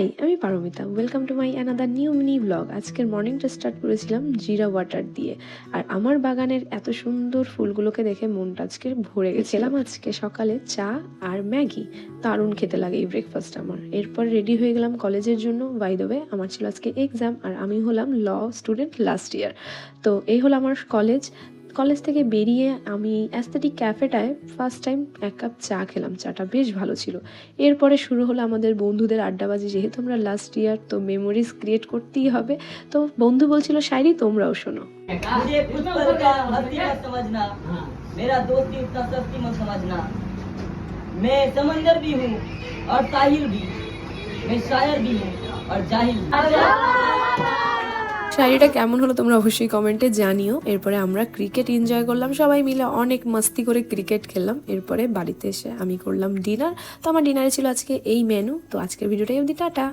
High, আমি Paromita. Welcome to my another new mini blog. আজকের মর্নিংটা স্টার্ট করেছিলাম জিরা ওয়াটার দিয়ে। আর আমার বাগানের এত সুন্দর ফুলগুলোকে দেখে মনটা আজকে ভরে গেছিলাম। আজকে সকালে চা আর ম্যাগি, দারুণ খেতে লাগে এই ব্রেকফাস্ট আমার। এরপর রেডি হয়ে গেলাম কলেজের জন্য। বাই দ্য ওয়ে, আমার ছিল আজকে এক্সাম আর আমি হলাম ল স্টুডেন্ট লাস্ট ইয়ার। তো এই হলো আমার কলেজ থেকে বেরিয়ে আমি অ্যাস্থেটিক ক্যাফেটায় ফার্স্ট টাইম এক কাপ চা খেলাম। চাটা বেশ ভালো ছিল। এরপরে শুরু হলো আমাদের বন্ধুদের আড্ডাবাজি। যেহেতু আমরা লাস্ট ইয়ার, তো মেমোরিজ ক্রিয়েট করতেই হবে। তো বন্ধু বলছিল, শায়রি তোমরাও শোনো। मुझे खुद पर का हस्ती मत समझना, मेरा दोस्ती उतना सस्ती मत समझना। मैं समंदर भी हूँ और साहिल भी, मैं शायर भी हूँ और जाहिल भी। শাড়িটা কেমন হলো তোমরা অবশ্যই কমেন্টে জানিও। এরপরে আমরা ক্রিকেট এনজয় করলাম, সবাই মিলে অনেক মাস্তি করে ক্রিকেট খেললাম। এরপরে বাড়িতে এসে আমি করলাম ডিনার। তো আমার ডিনারে ছিল আজকে এই মেনু। তো আজকের ভিডিওটাই অবধি, টাটা।